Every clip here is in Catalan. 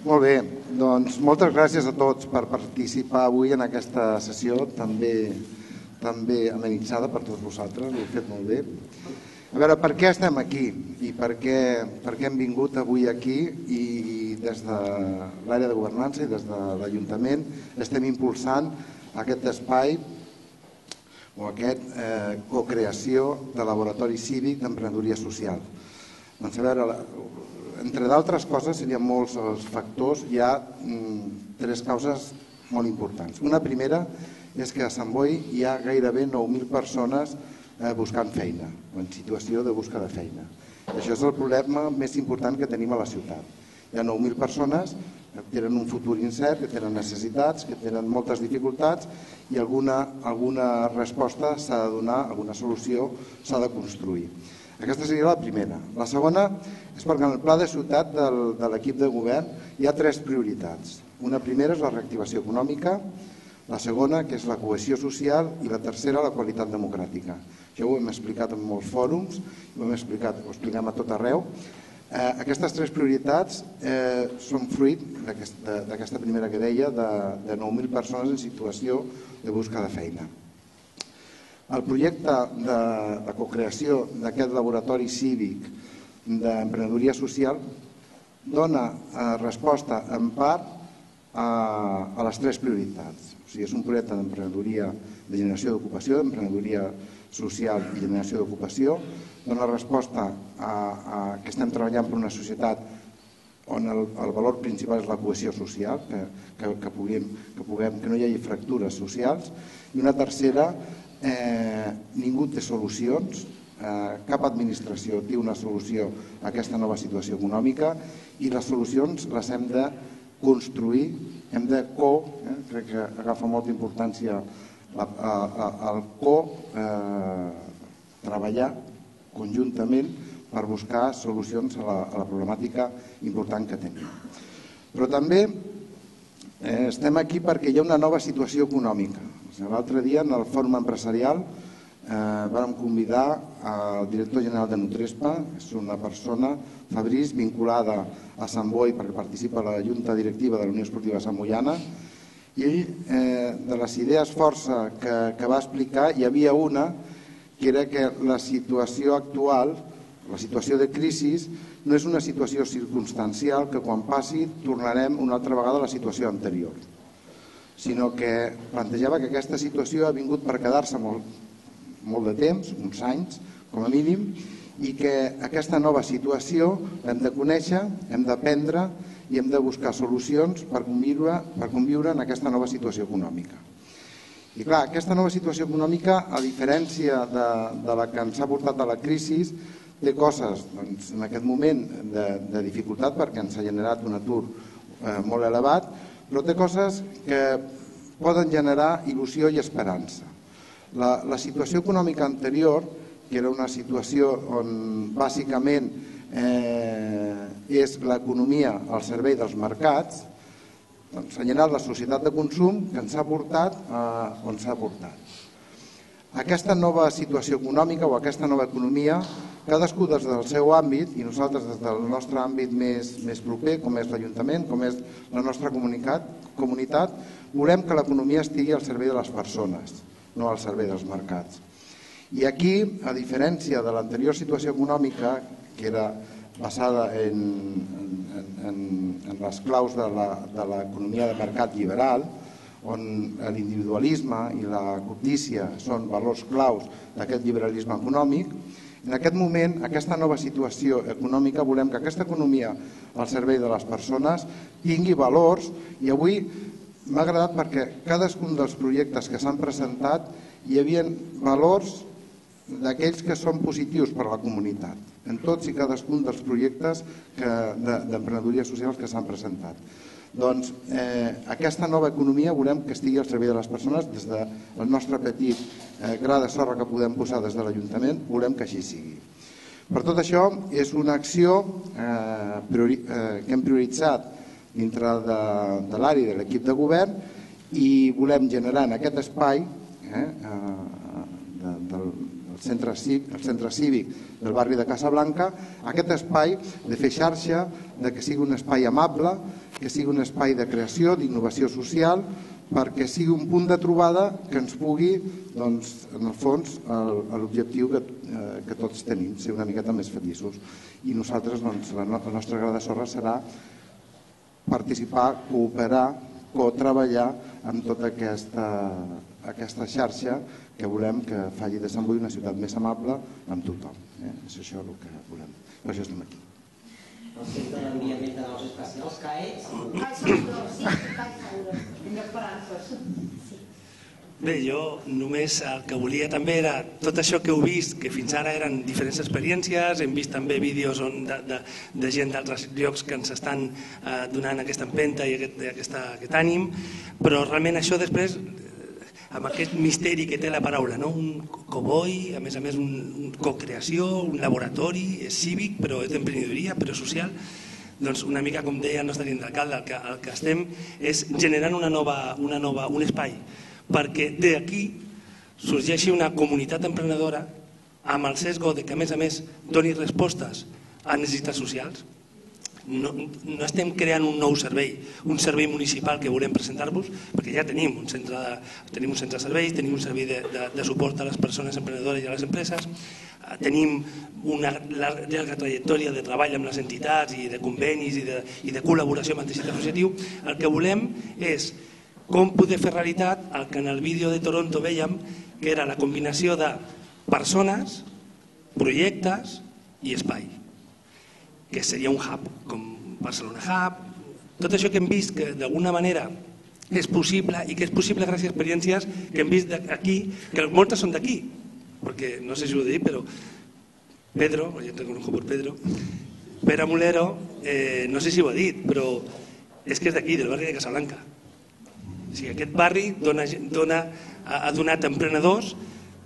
Molt bé, doncs moltes gràcies a tots per participar avui en aquesta sessió també amenitzada per tots vosaltres, ho heu fet molt bé. A veure, per què estem aquí i per què hem vingut avui aquí i des de l'àrea de governança i des de l'Ajuntament estem impulsant aquest espai o aquesta cocreació de laboratori cívic d'emprenedoria social. Doncs a veure, entre d'altres coses, serien molts els factors, hi ha tres causes molt importants. Una primera és que a Sant Boi hi ha gairebé 9.000 persones buscant feina, o en situació de busca de feina. Això és el problema més important que tenim a la ciutat. Hi ha 9.000 persones que tenen un futur incert, que tenen necessitats, que tenen moltes dificultats i alguna resposta s'ha de donar, alguna solució s'ha de construir. Aquesta seria la primera. La segona és perquè en el pla de ciutat de l'equip de govern hi ha tres prioritats. Una primera és la reactivació econòmica, la segona, que és la cohesió social, i la tercera, la qualitat democràtica. Això ho hem explicat en molts fòrums, ho expliquem a tot arreu. Aquestes tres prioritats són fruit d'aquesta primera que deia, de 9.000 persones en situació de busca de feina. El projecte de cocreació d'aquest laboratori cívic d'emprenedoria social dona resposta en part a les tres prioritats. O sigui, és un projecte d'emprenedoria de generació d'ocupació, d'emprenedoria social i generació d'ocupació, dona resposta a que estem treballant per una societat on el valor principal és la cohesió social, que no hi hagi fractures socials, i una tercera, ningú té solucions, cap administració té una solució a aquesta nova situació econòmica i les solucions les hem de construir, hem de crec que agafa molta importància el treballar conjuntament per buscar solucions a la problemàtica important que tenim. Però també estem aquí perquè hi ha una nova situació econòmica. L'altre dia en el fòrum empresarial vam convidar el director general de Nutrespa, és una persona, Fabriç, vinculada a Sant Boi perquè participa a la junta directiva de la Unió Esportiva Sammoiana, i ell, de les idees força que va explicar, hi havia una que era que la situació actual, la situació de crisi, no és una situació circumstancial que quan passi tornarem una altra vegada a la situació anterior, sinó que plantejava que aquesta situació ha vingut per quedar-se molt de temps, uns anys com a mínim, i que aquesta nova situació l'hem de conèixer, hem d'aprendre i hem de buscar solucions per conviure en aquesta nova situació econòmica. I clar, aquesta nova situació econòmica, a diferència de la que ens ha portat a la crisi, té coses en aquest moment de dificultat perquè ens ha generat un atur molt elevat, però té coses que poden generar il·lusió i esperança. La situació econòmica anterior, que era una situació on bàsicament és l'economia al servei dels mercats, s'ha generat la societat de consum que ens ha portat on s'ha portat. Aquesta nova situació econòmica o aquesta nova economia, cadascú des del seu àmbit i nosaltres des del nostre àmbit més proper, com és l'Ajuntament, com és la nostra comunitat, volem que l'economia estigui al servei de les persones, no al servei dels mercats. I aquí, a diferència de l'anterior situació econòmica, que era basada en les claus de l'economia de mercat liberal, on l'individualisme i la cobdícia són valors claus d'aquest liberalisme econòmic, en aquest moment, aquesta nova situació econòmica, volem que aquesta economia al servei de les persones tingui valors, i avui m'ha agradat perquè cadascun dels projectes que s'han presentat hi havia valors d'aquells que són positius per a la comunitat, en tots i cadascun dels projectes d'emprenedoria social que s'han presentat. Doncs aquesta nova economia volem que estigui al servei de les persones. Des del nostre petit gra de sorra que podem posar des de l'Ajuntament, volem que així sigui. Per tot això, és una acció que hem prioritzat dintre de l'àrea de l'equip de govern i volem generar en aquest espai del centre cívic del barri de Casablanca aquest espai de fer xarxa, que sigui un espai amable que sigui un espai de creació, d'innovació social, perquè sigui un punt de trobada que ens pugui, doncs, en el fons, l'objectiu que tots tenim, ser una miqueta més feliços. I nosaltres, doncs, la nostra gra de sorra serà participar, cooperar, co-treballar amb tota aquesta xarxa que volem que faci de Sant Boi una ciutat més amable amb tothom. És això el que volem. Per això estem aquí. El Centre d'Enviament de Naus Espacials, CAES. Bé, jo només el que volia també era tot això que heu vist, que fins ara eren diferents experiències, hem vist també vídeos de gent d'altres llocs que ens estan donant aquesta empenta i aquest ànim, però realment això després, amb aquest misteri que té la paraula, un cowboy, a més una cocreació, un laboratori, és cívic, però és d'emprenedoria, però social, doncs una mica com deia el nostre tinent d'alcalde, el que estem és generant un espai perquè d'aquí sorgeixi una comunitat emprenedora amb el sesgo de que a més doni respostes a necessitats socials. No estem creant un nou servei, un servei municipal que volem presentar-vos, perquè ja tenim un centre de serveis, tenim un servei de suport a les persones emprenedores i a les empreses, tenim una llarga trajectòria de treball amb les entitats i de convenis i de col·laboració amb el teixit associatiu. El que volem és com poder fer realitat el que en el vídeo de Toronto vèiem, que era la combinació de persones, projectes i espai, que seria un hub, com Barcelona Hub, tot això que hem vist que d'alguna manera és possible i que és possible gràcies a experiències que hem vist aquí, que moltes són d'aquí, perquè no sé si ho he dit, però Pedro, jo te conozco por Pedro, Pere Mulero, no sé si ho ha dit, però és que és d'aquí, del barri de Casablanca. O sigui, aquest barri ha donat emprenedors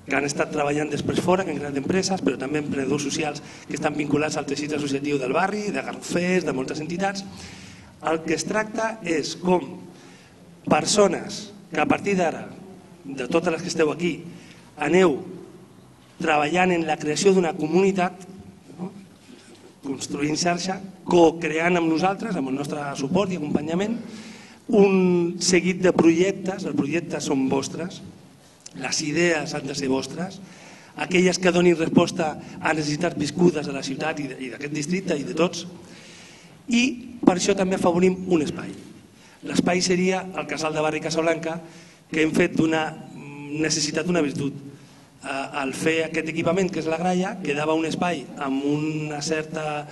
que han estat treballant després fora, que han creat empreses, però també emprenedors socials que estan vinculats al teixit associatiu del barri, de Garrofers, de moltes entitats. El que es tracta és com persones que a partir d'ara, de totes les que esteu aquí, aneu treballant en la creació d'una comunitat, construint xarxa, co-creant amb nosaltres, amb el nostre suport i acompanyament, un seguit de projectes, els projectes són vostres, les idees han de ser vostres, aquelles que donin resposta a necessitats viscudes de la ciutat i d'aquest districte i de tots, i per això també afavorim un espai. L'espai seria el casal de barri Casablanca, que hem fet d'una necessitat una virtut. Al fer aquest equipament, que és la gralla, quedava un espai amb una certa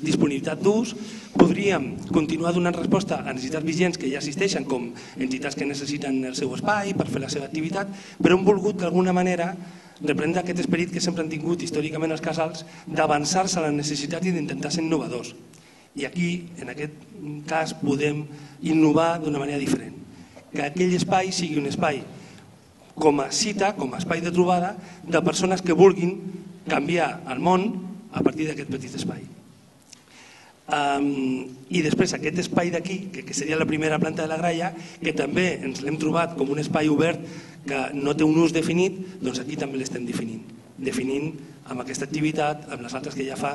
disponibilitat d'ús, podríem continuar donant resposta a necessitats vigents que ja existeixen, com entitats que necessiten el seu espai per fer la seva activitat, però hem volgut d'alguna manera reprendre aquest esperit que sempre han tingut històricament els casals d'avançar-se a la necessitat i d'intentar ser innovadors. I aquí, en aquest cas, podem innovar d'una manera diferent. Que aquell espai sigui un espai com a cita, com a espai de trobada de persones que vulguin canviar el món a partir d'aquest petit espai. I després aquest espai d'aquí, que seria la primera planta de la gralla, que també ens l'hem trobat com un espai obert que no té un ús definit, doncs aquí també l'estem definint amb aquesta activitat, amb les altres que ja fa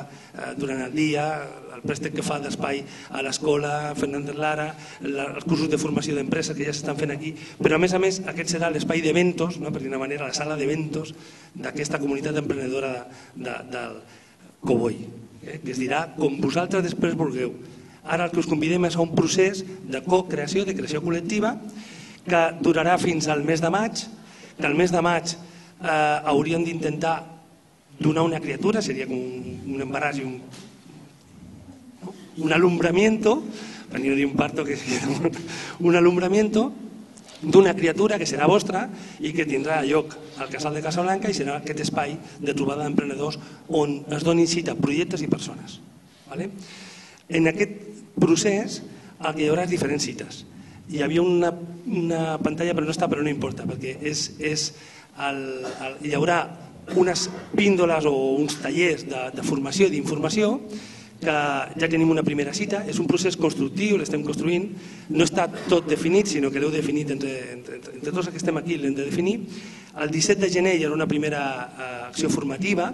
durant el dia, el préstec que fa d'espai a l'escola Fernández Lara, els cursos de formació d'empreses que ja s'estan fent aquí, però a més aquest serà l'espai d'eventos, per dir una manera, la sala d'eventos d'aquesta comunitat emprenedora del Cowboy, que es dirà com vosaltres després vulgueu. Ara el que us convidem és a un procés de co-creació, de creació col·lectiva, que durarà fins al mes de maig, que al mes de maig hauríem d'intentar donar una criatura, seria com un embaràs i un alumbramiento, per no dir un parto, que un alumbramiento d'una criatura que serà vostra i que tindrà lloc al Casal de Casablanca i serà aquest espai de trobada d'emprenedors on es donin cita projectes i persones. En aquest procés el que hi haurà és diferents cites. Hi havia una pantalla però no està, però no importa, perquè hi haurà unes píndoles o uns tallers de formació i d'informació que ja tenim una primera cita, és un procés constructiu, l'estem construint, no està tot definit, sinó que l'heu definit entre tots els que estem aquí, l'hem de definir. El 17 de gener hi haurà una primera acció formativa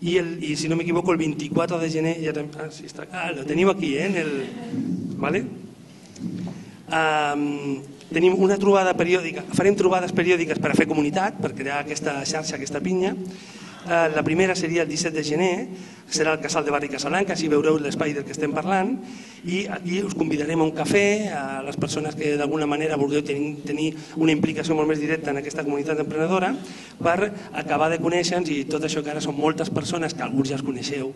i si no m'equivoco el 24 de gener, lo teniu aquí, Tenim una trobada periòdica, farem trobades periòdiques per a fer comunitat, per crear aquesta xarxa, aquesta pinya. La primera seria el 17 de gener, serà el Casal de Barri Casalanca, així veureu l'espai del que estem parlant, i aquí us convidarem a un cafè, a les persones que d'alguna manera vulgueu tenir una implicació molt més directa en aquesta comunitat emprenedora, per acabar de conèixer-nos, i tot això que ara són moltes persones, que alguns ja els coneixeu,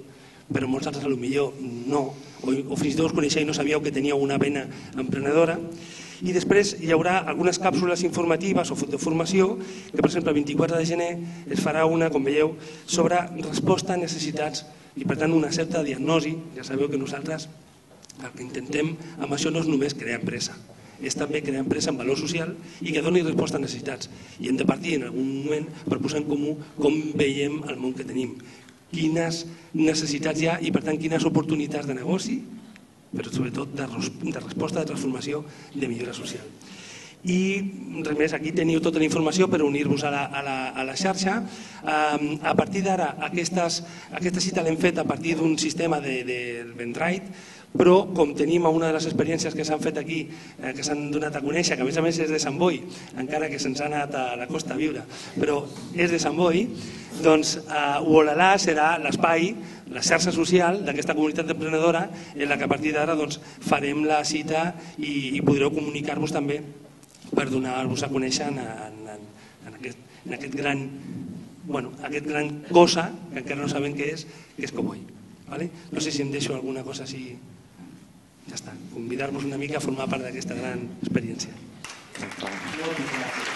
però molts altres potser no, o fins i tot us coneixeu i no sabíeu que teníeu una vena emprenedora. I després hi haurà algunes càpsules informatives o de formació, que per exemple el 24 de gener es farà una, com veieu, sobre resposta a necessitats i per tant una certa diagnosi. Ja sabeu que nosaltres el que intentem amb això no és només crear empresa, és també crear empresa amb valor social i que doni resposta a necessitats. I hem de partir en algun moment per posar en comú com veiem el món que tenim, quines necessitats hi ha i per tant quines oportunitats de negoci, però sobretot de resposta, de transformació, de millora social. I res més, aquí teniu tota la informació per unir-vos a la xarxa. A partir d'ara, aquesta cita l'hem fet a partir d'un sistema del Vendrait, però com tenim una de les experiències que s'han fet aquí, que s'han donat a conèixer, que a més és de Sant Boi, encara que se'ns ha anat a la costa a viure, però és de Sant Boi, doncs Uolalà serà l'espai, la xarxa social d'aquesta comunitat emprenedora en la que a partir d'ara farem la cita i podreu comunicar-vos també per donar-vos a conèixer en aquest gran cosa que encara no sabem què és Cowboy. No sé si em deixo alguna cosa així. Ja està, convidar-vos una mica a formar part d'aquesta gran experiència. Moltes gràcies.